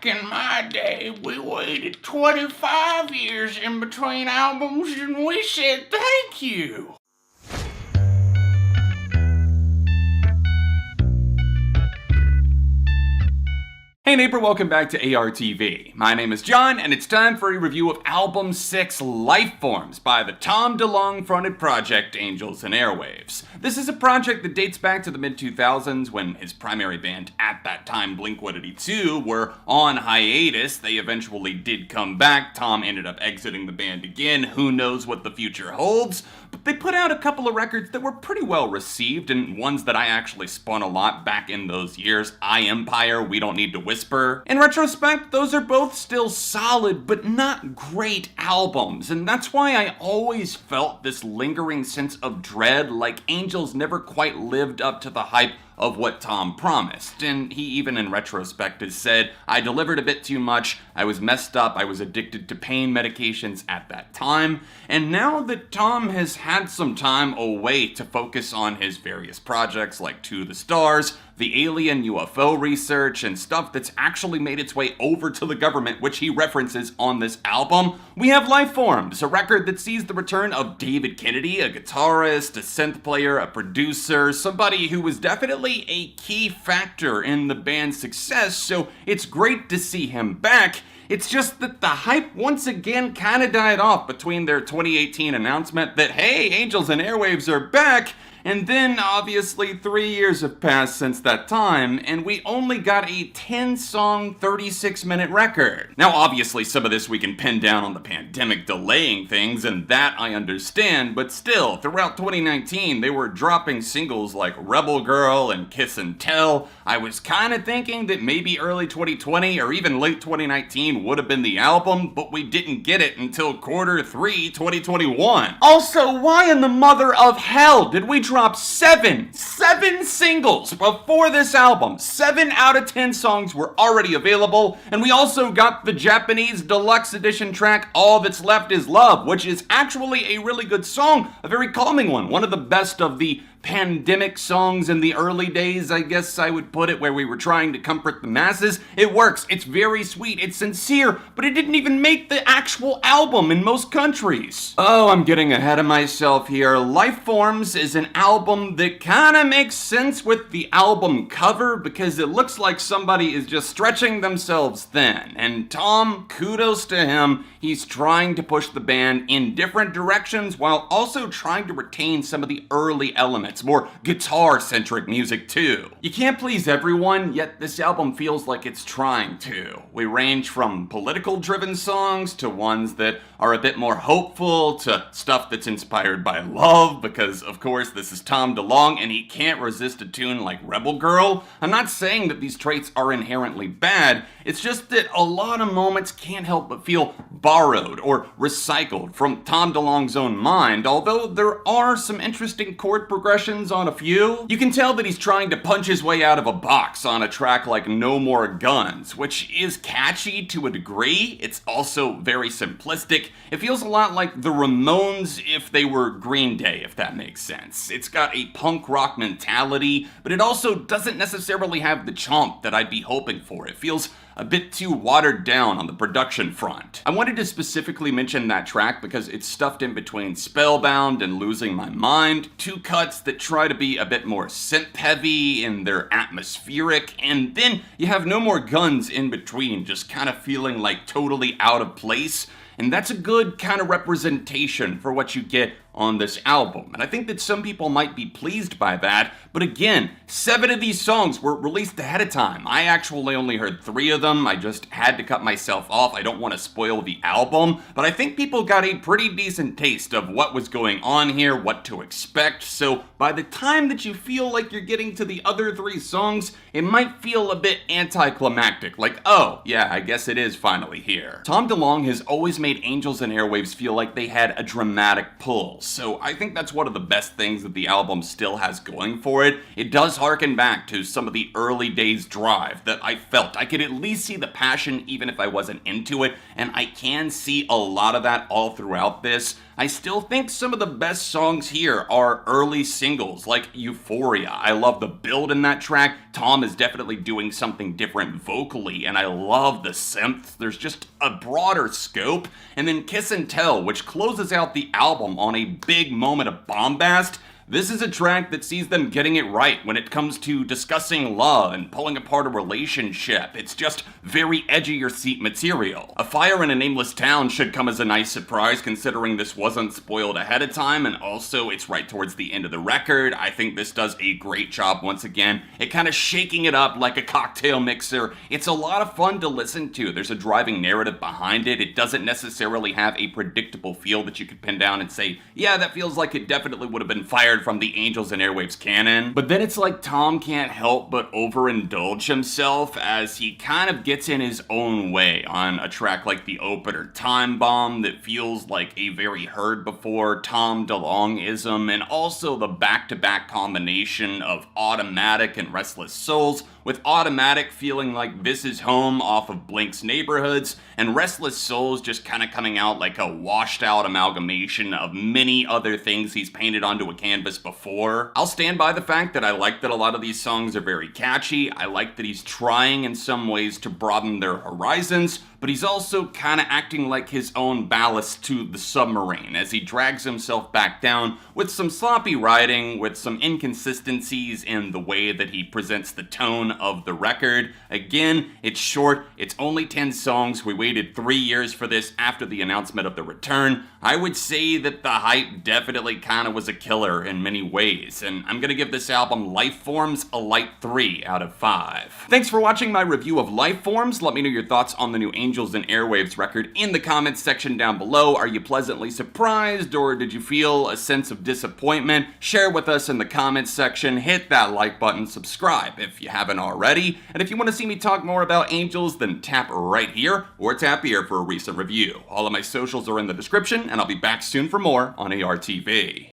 Back in my day, we waited 25 years in between albums and we said thank you. Hey neighbor, welcome back to ARTV. My name is John, and it's time for a review of Album 6, Lifeforms, by the Tom DeLonge fronted project Angels Airwaves. This is a project that dates back to the mid-2000s when his primary band at that time, Blink-182, were on hiatus. They eventually did come back. Tom ended up exiting the band again. Who knows what the future holds? But they put out a couple of records that were pretty well received, and ones that I actually spun a lot back in those years. I Empire, We Don't Need to Whisper. In retrospect, those are both still solid, but not great albums, and that's why I always felt this lingering sense of dread, like Angels never quite lived up to the hype of what Tom promised. And he even in retrospect has said, I delivered a bit too much, I was messed up, I was addicted to pain medications at that time, and now that Tom has had some time away to focus on his various projects like To the Stars, the alien UFO research, and stuff that's actually made its way over to the government, which he references on this album, we have Lifeforms, a record that sees the return of David Kennedy, a guitarist, a synth player, a producer, somebody who was definitely a key factor in the band's success, so it's great to see him back. It's just that the hype once again kinda died off between their 2018 announcement that, hey, Angels and Airwaves are back, and then, obviously, 3 years have passed since that time, and we only got a 10-song, 36-minute record. Now, obviously, some of this we can pin down on the pandemic delaying things, and that I understand, but still, throughout 2019, they were dropping singles like Rebel Girl and Kiss and Tell. I was kinda thinking that maybe early 2020 or even late 2019 would have been the album, but we didn't get it until Q3 2021. Also, why in the mother of hell did we drop seven singles before this album? 7 out of 10 songs were already available, and we also got the Japanese deluxe edition track All That's Left Is Love, which is actually a really good song, a very calming one of the best of the pandemic songs in the early days, I guess I would put it, where we were trying to comfort the masses. It works, it's very sweet, it's sincere, but it didn't even make the actual album in most countries. Oh, I'm getting ahead of myself here. Lifeforms is an album that kinda makes sense with the album cover because it looks like somebody is just stretching themselves thin. And Tom, kudos to him, he's trying to push the band in different directions while also trying to retain some of the early elements. More guitar-centric music too. You can't please everyone, yet this album feels like it's trying to. We range from political-driven songs to ones that are a bit more hopeful to stuff that's inspired by love, because of course this is Tom DeLonge and he can't resist a tune like Rebel Girl. I'm not saying that these traits are inherently bad, it's just that a lot of moments can't help but feel borrowed or recycled from Tom DeLonge's own mind, although there are some interesting chord progressions on a few. You can tell that he's trying to punch his way out of a box on a track like No More Guns, which is catchy to a degree. It's also very simplistic. It feels a lot like the Ramones if they were Green Day, if that makes sense. It's got a punk rock mentality, but it also doesn't necessarily have the chomp that I'd be hoping for. It feels a bit too watered down on the production front. I wanted to specifically mention that track because it's stuffed in between Spellbound and Losing My Mind, two cuts that try to be a bit more synth-heavy and they're atmospheric, and then you have No More Guns in between, just kind of feeling like totally out of place. And that's a good kind of representation for what you get on this album. And I think that some people might be pleased by that, but again, 7 of these songs were released ahead of time. I actually only heard 3 of them. I just had to cut myself off. I don't want to spoil the album, but I think people got a pretty decent taste of what was going on here, what to expect. So by the time that you feel like you're getting to the other 3 songs, it might feel a bit anticlimactic, like, oh, yeah, I guess it is finally here. Tom DeLonge has always made Angels and Airwaves feel like they had a dramatic pull. So I think that's one of the best things that the album still has going for it. It does harken back to some of the early days drive that I felt. I could at least see the passion even if I wasn't into it, and I can see a lot of that all throughout this. I still think some of the best songs here are early singles like Euphoria. I love the build in that track. Tom is definitely doing something different vocally, and I love the synth. There's just a broader scope. And then Kiss and Tell, which closes out the album on a big moment of bombast. This is a track that sees them getting it right when it comes to discussing love and pulling apart a relationship. It's just very edge-of-your-seat material. A fire in a nameless town should come as a nice surprise considering this wasn't spoiled ahead of time, and also it's right towards the end of the record. I think this does a great job once again at kind of shaking it up like a cocktail mixer. It's a lot of fun to listen to. There's a driving narrative behind it. It doesn't necessarily have a predictable feel that you could pin down and say, yeah, that feels like it definitely would have been fired from the Angels and Airwaves canon. But then it's like Tom can't help but overindulge himself as he kind of gets in his own way on a track like the opener, Timebomb, that feels like a very heard before Tom DeLonge-ism, and also the back-to-back combination of Automatic and Restless Souls, with Automatic feeling like This Is Home off of Blink's Neighborhoods, and Restless Souls just kind of coming out like a washed out amalgamation of many other things he's painted onto a canvas before. I'll stand by the fact that I like that a lot of these songs are very catchy. I like that he's trying in some ways to broaden their horizons, but he's also kind of acting like his own ballast to the submarine as he drags himself back down with some sloppy writing, with some inconsistencies in the way that he presents the tone of the record. Again, it's short, it's only 10 songs, we waited 3 years for this after the announcement of the return. I would say that the hype definitely kind of was a killer in many ways, and I'm gonna give this album Lifeforms a light 3 out of 5. Thanks for watching my review of Lifeforms. Let me know your thoughts on the new Angels and Airwaves record in the comments section down below. Are you pleasantly surprised, or did you feel a sense of disappointment? Share with us in the comments section, hit that like button, subscribe if you haven't already, and if you want to see me talk more about Angels, then tap right here, or tap here for a recent review. All of my socials are in the description, and I'll be back soon for more on ARTV.